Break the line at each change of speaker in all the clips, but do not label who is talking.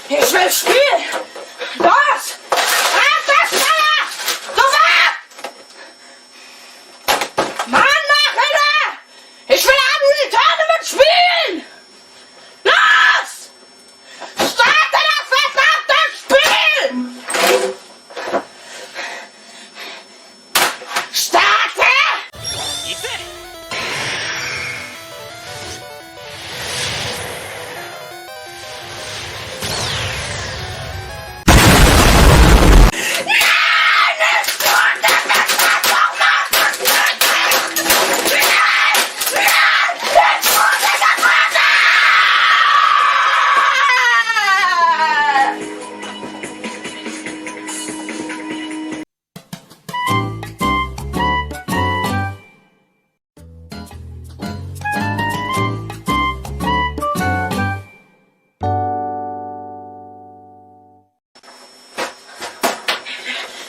Ich will spielen! Los! Ab das Feuer! Sofort! Mann, mach Hilfe! Ich will am Tournament spielen! Los! Starte das verdammte Spiel! Starte!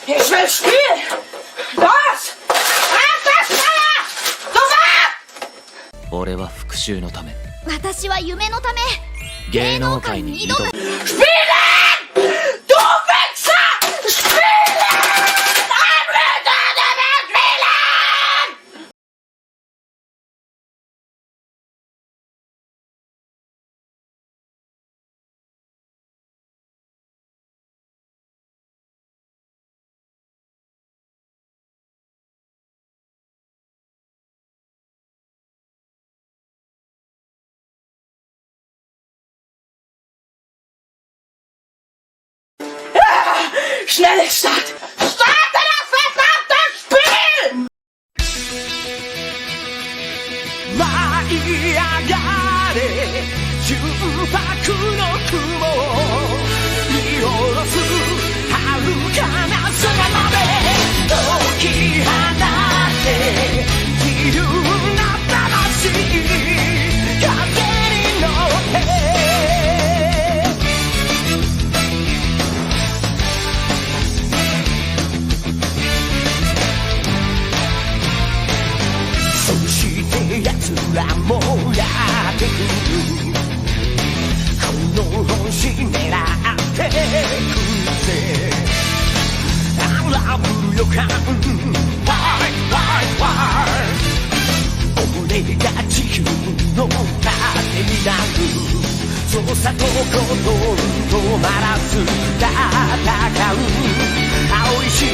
Ich will spielen! Los! Ab das Feuer! Sofort!
俺は復讐のため、
私は夢のため
芸能界に挑む。
Spielen! Du Wichser! Spielen! Am Tournament spielen! ！Schnelle Start! Starte das verdammte Spiel!
舞い上がれ純白の雲を見下ろす遥かな空まで解き放って自由な魂風に乗って奴らもやってくるこの星狙ってくぜ荒ぶる予感ワイワイワイ俺が地球の盾になる操作とコントロールとまらす戦う青い地球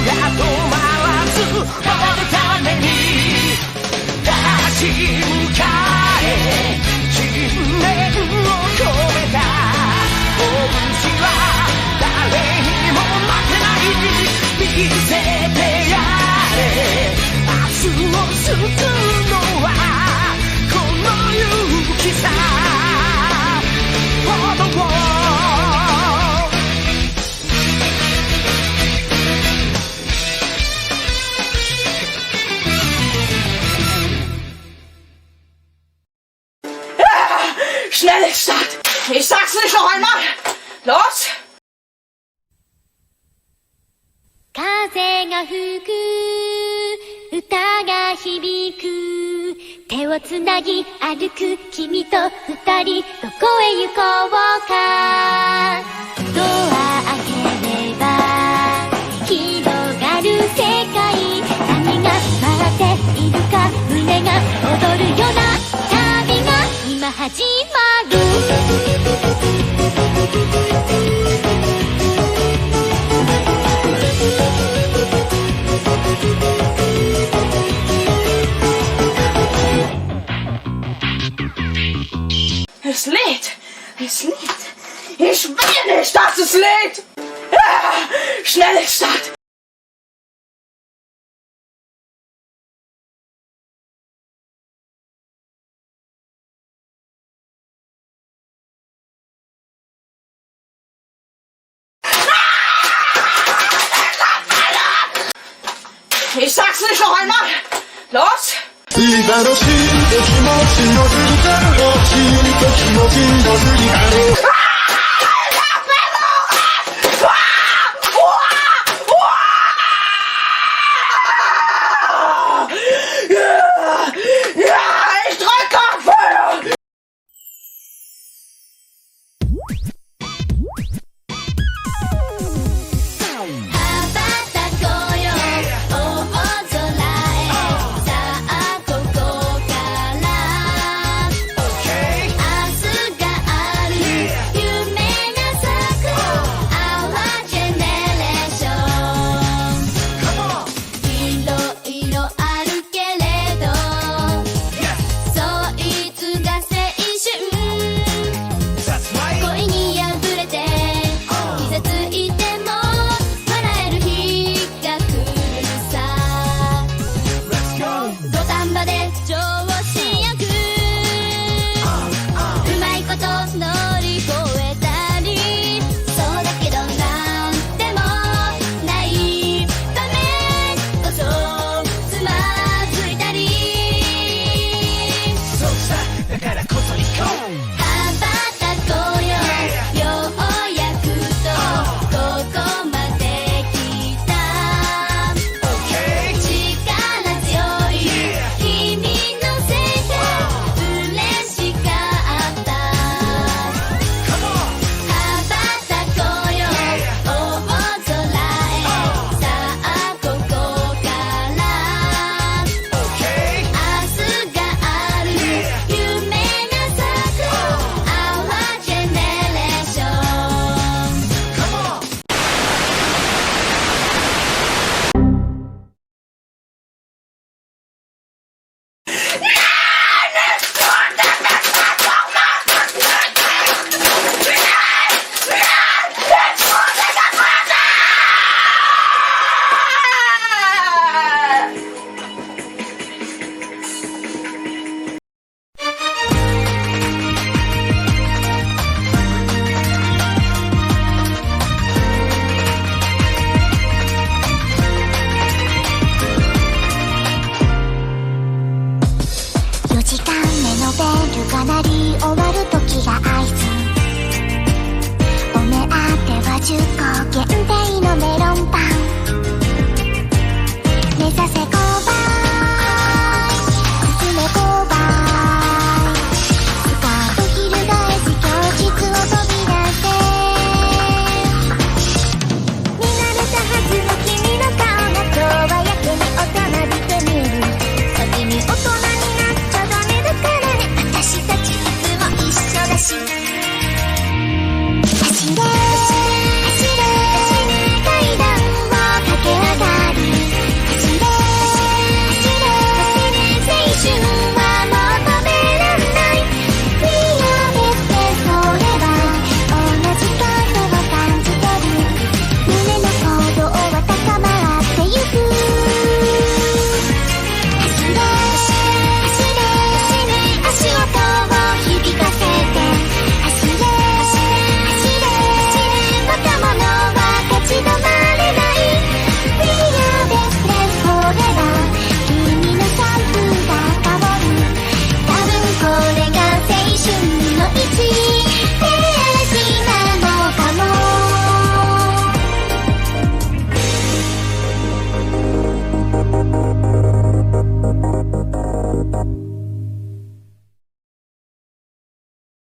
が止まらず守るために立ち向かえ信念を込めた拳は誰にも負けない見せてやれ明日を救うのはこの勇気さほどを
Schnelle Start! Ich sag's nicht noch einmal! Los!
風が吹く歌が響く手をつなぎ歩く君と二人どこへ行こうかドア開ければ広がる世界何が待っているか胸が躍るような旅が今始まる
Es lädt! Es lädt! Ich will nicht, dass es lädt! Ah, schnelle Start! Ich sag's nicht noch einmal! Los!
今のしいと気持ちのすぎたろうしいと気持ちのすぎたろう